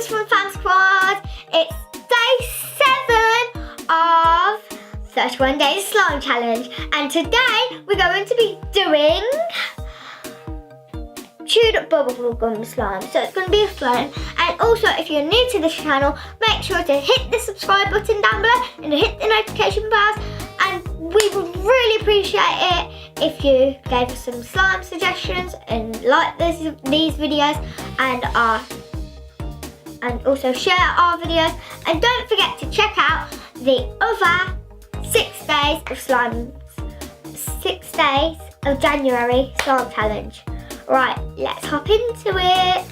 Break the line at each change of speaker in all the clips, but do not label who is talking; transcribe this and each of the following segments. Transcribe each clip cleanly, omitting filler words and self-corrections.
toysfunfam squad. It's day 7 of 31 days slime challenge, and today we're going to be doing chewed up bubblegum slime. So it's going to be fun. And also, if you're new to this channel, make sure to hit the subscribe button down below and hit the notification bells. And we would really appreciate it if you gave us some slime suggestions and like these videos and also share our videos. And don't forget to check out the other 6 days of slime, 6 days of January slime challenge. Right, let's hop into it.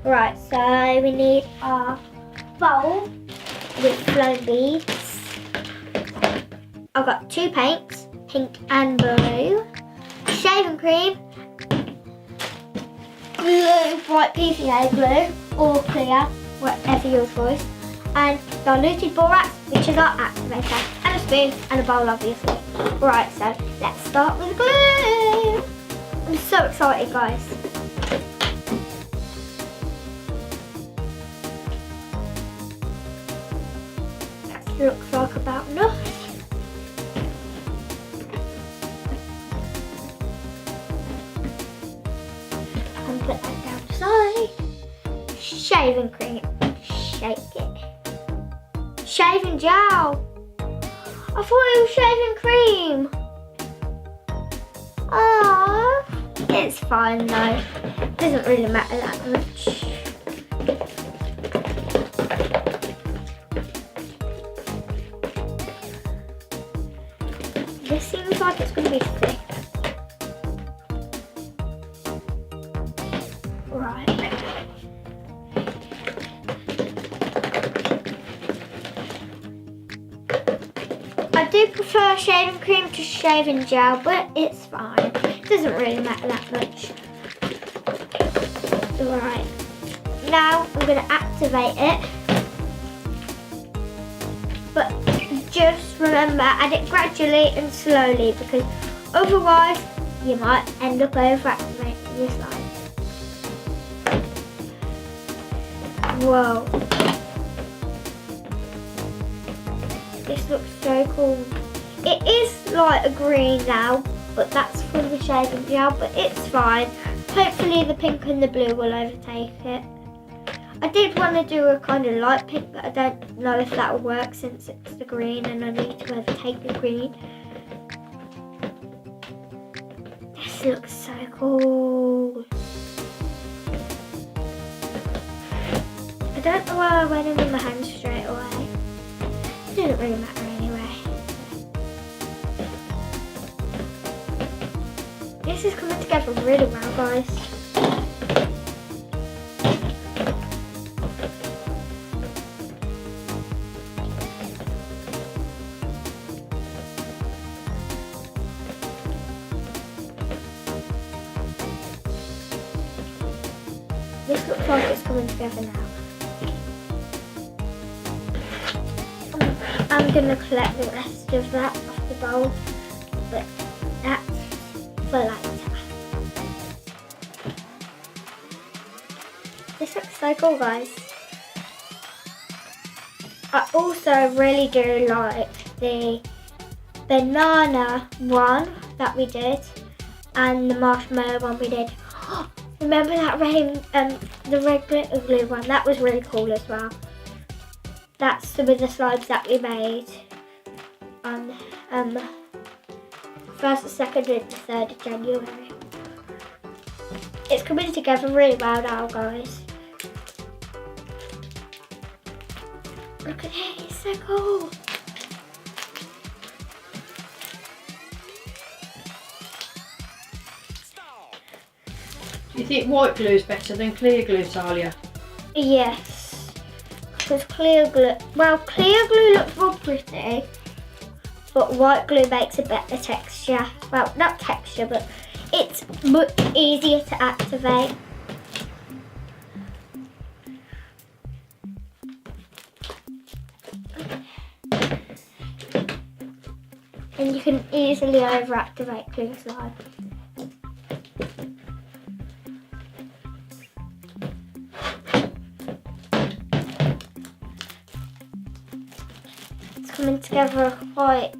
Right, so we need our bowl with floam beads. I've got 2 paints, pink and blue, shaving cream, glue, white PVA glue or clear, whatever your choice, and diluted borax, which is our activator, and a spoon and a bowl, obviously. Right, so let's start with the glue. I'm so excited, guys. That looks like about enough. And put that down the side. Shaving cream. Shake it. Shaving gel. I thought it was shaving cream. Oh, it's fine though. Doesn't really matter that much. This seems like it's going to be thick. Right. I do prefer shaving cream to shaving gel, but it's fine. It doesn't really matter that much. Right. Now I'm going to activate it. But just remember, add it gradually and slowly, because otherwise you might end up over-activating your slime. Whoa. This looks so cool. It is like a green now, but that's from the shaving gel, but it's fine. Hopefully the pink and the blue will overtake it. I did want to do a kind of light pink, but I don't know if that will work since it's the green and I need to overtake the green. This looks so cool. I don't know why I went in with my hands straight away. It doesn't really matter anyway. This is coming together really well, guys. This looks like it's coming together now. I'm going to collect the rest of that off the bowl, but that's for later. This looks so cool, guys. I also really do like the banana one that we did and the marshmallow one we did. Remember that the red glitter glue one? That was really cool as well. That's some of the slides that we made on 1st, 2nd and 3rd of January. It's coming together really well now, guys. Look at it, it's so cool.
Do you think white glue is better than clear glue, Tahlia?
Yes, because clear glue looks more pretty, but white glue makes a better texture. Well, not texture, but it's much easier to activate. And you can easily over-activate clear slime. coming together quite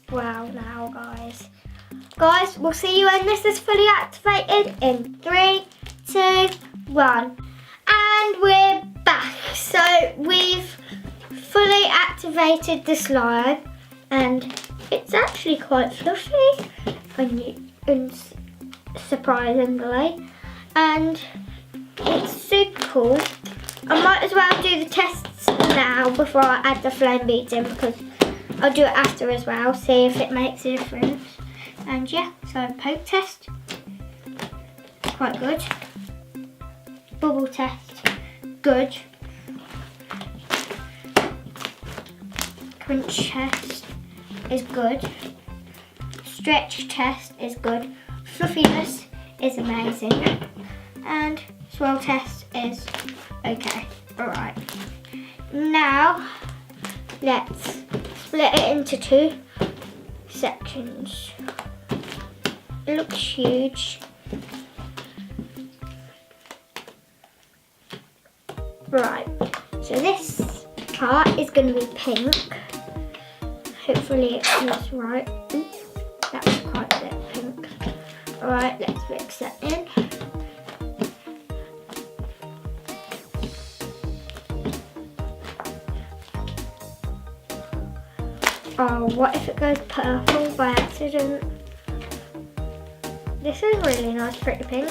well now, guys. Guys, we'll see you when this is fully activated in 3, 2, 1. And we're back. So we've fully activated the slime and it's actually quite fluffy surprisingly, and it's super cool. I might as well do the tests now before I add the flame beads in, because I'll do it after as well, see if it makes a difference. And yeah, so poke test, quite good. Bubble test, good. Crunch test is good. Stretch test is good. Fluffiness is amazing. And swirl test is okay. Alright. Now let's split it into 2 sections. It looks huge. Right. So this part is going to be pink. Hopefully it looks right. That was quite a bit pink. Alright, let's mix that in. Oh, what if it goes purple by accident? This is really nice, pretty pink.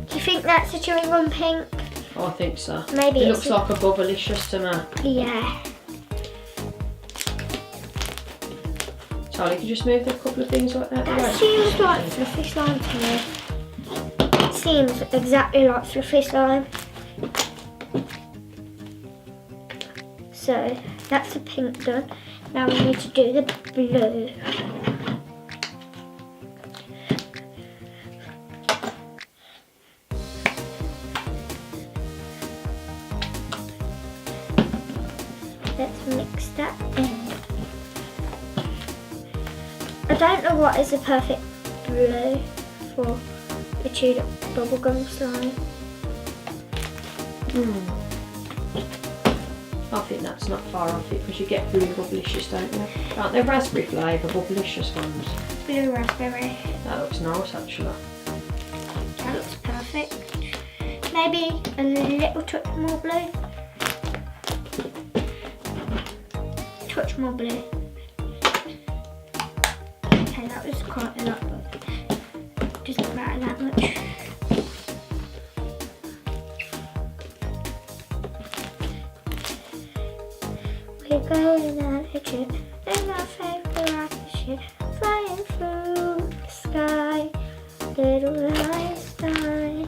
Do you think that's a chewing gum pink?
I think so.
Maybe
it looks like a bubblicious to me.
Yeah.
Charlie, could you just move a couple of things like that?
That seems like fluffy slime to me. It seems exactly like fluffy slime. So that's the pink done. Now we need to do the blue. Let's mix that in. I don't know what is the perfect blue for the chewed up bubblegum slime.
I think that's not far off it, because you get blue bubblicious, don't you? Aren't they raspberry flavour bubblicious ones?
Blue raspberry.
That looks nice actually.
That looks perfect. Maybe a little touch more blue. Touch more blue. Okay, that was quite a lot, but doesn't matter that much. We're going on a trip in our favorite rocket ship, flying through the sky, little Einstein.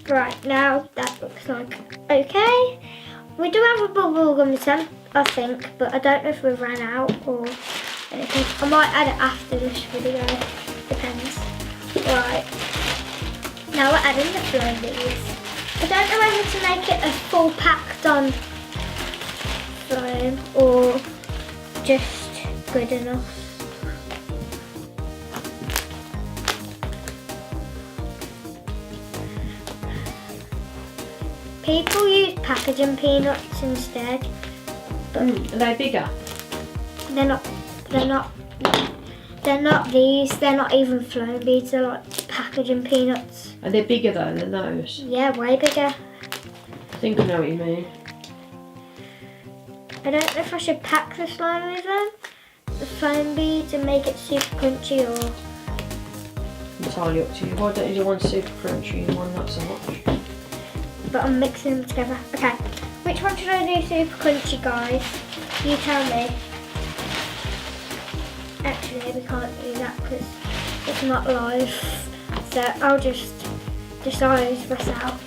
Right, now that looks like okay. We do have a bubblegum scent, I think, but I don't know if we've ran out or anything. I might add it after this video, depends. Right, now we're adding the flame beads. I don't know whether to make it a full packed on flame or just good enough. People use packaging peanuts instead. But
Are they bigger?
They're not these. They're not even flame beads. They're like packaging peanuts.
Are they bigger though than those?
Yeah, way bigger.
I think I know what you mean.
I don't know if I should pack the slime with them, the flame beads, and make it super crunchy, or
Entirely up to you. Why don't you do one super crunchy and one not so much?
but I'm mixing them together. Okay, which one should I do super crunchy, guys? You tell me. Actually, we can't do that because it's not live. So I'll just decide myself.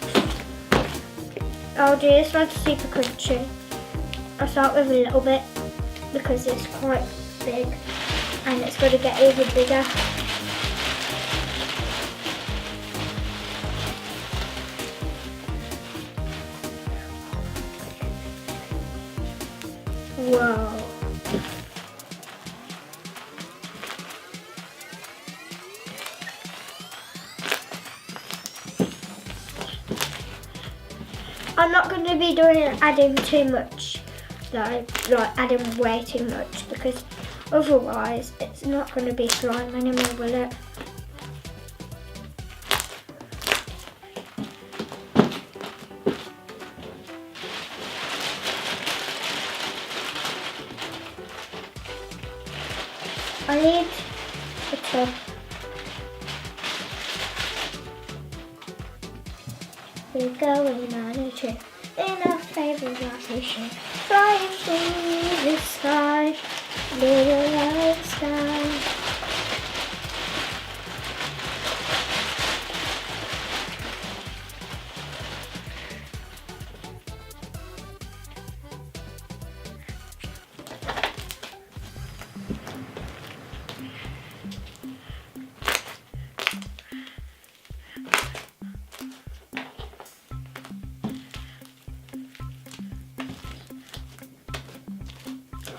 I'll do this one super crunchy. I'll start with a little bit because it's quite big and it's going to get even bigger. Whoa. I'm not going to be adding too much, though, like adding way too much, because otherwise it's not going to be slime anymore, will it? I need a tub. We're going on a trip in our favourite vacation, flying through the sky, little light sky.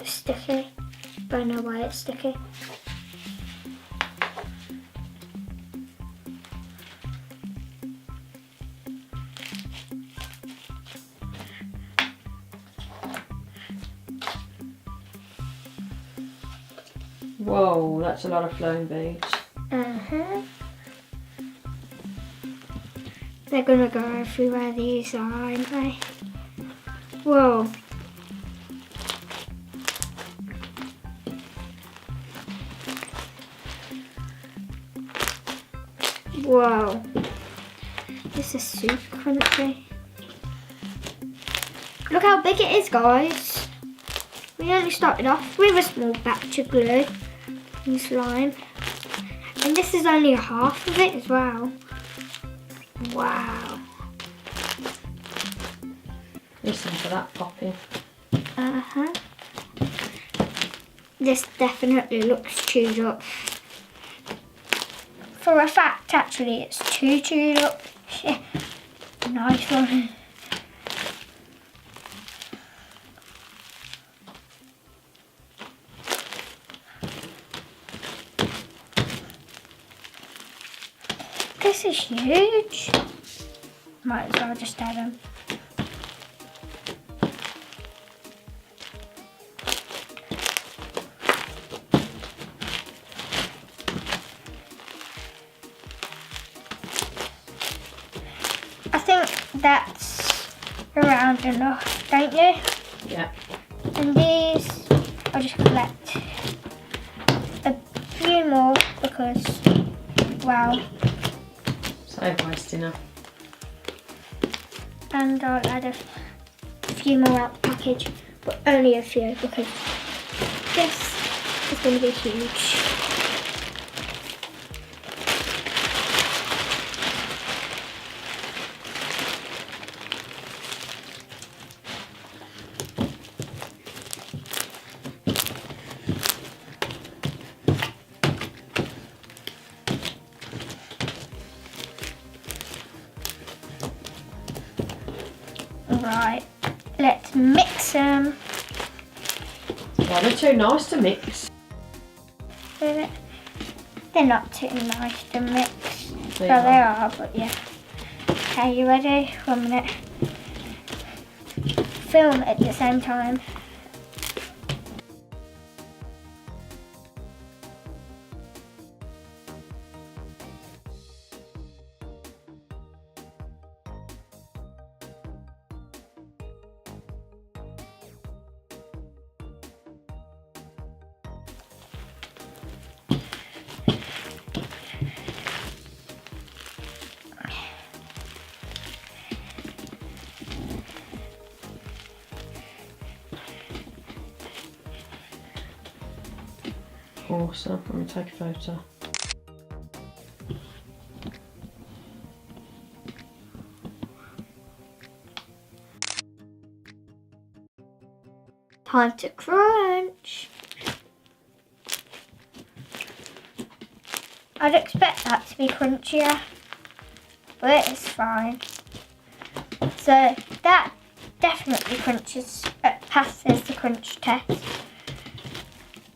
Sticky, but I know why it's sticky.
Whoa, that's a lot of floam beads.
They're gonna go everywhere, these are, aren't they? Whoa. Whoa. This is super crunchy. Look how big it is, guys. We only started off with a small batch of glue and slime. And this is only half of it as well. Wow.
Listen to that popping.
This definitely looks chewed up. For a fact, actually, it's too chewed up. Nice one. This is huge. Might as well just add them. I think that's around enough, don't you?
Yeah.
And these, I'll just collect a few more because, wow.
So wasting her.
And I'll add a few more out the package, but only a few because this is going to be huge. Right, let's mix them.
Well, they're too nice to mix.
They're not too nice to mix.
They
Well, they
are.
are, but yeah. Okay, you ready? 1 minute. Film at the same time.
Awesome. I'm going to take a photo.
Time to crunch. I'd expect that to be crunchier, but it's fine. So that definitely passes the crunch test.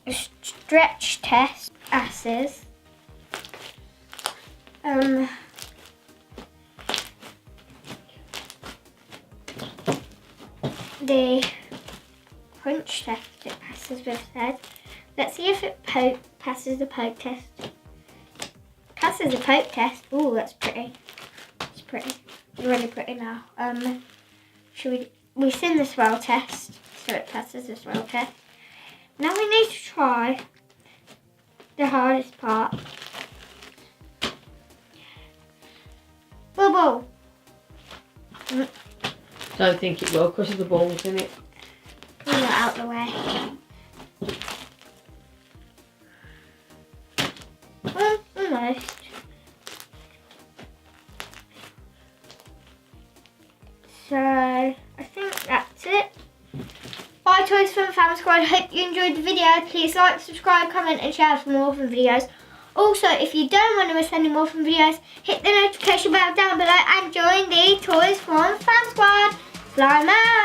The stretch test passes. the crunch test it passes with said. Let's see if it passes the poke test. Passes the poke test. Ooh, that's pretty. It's pretty. It's really pretty now. We've seen the swirl test, so it passes the swirl test. Now we need to try the hardest part. Bubble.
Don't think it will because of the balls in it.
Pull that out the way. Well, almost. So, I think that's it. Bye Toys Fun Fam Squad, hope you enjoyed the video. Please like, subscribe, comment and share for more fun videos. Also, if you don't want to miss any more fun videos, hit the notification bell down below and join the Toys Fun Fam Squad. Slime out!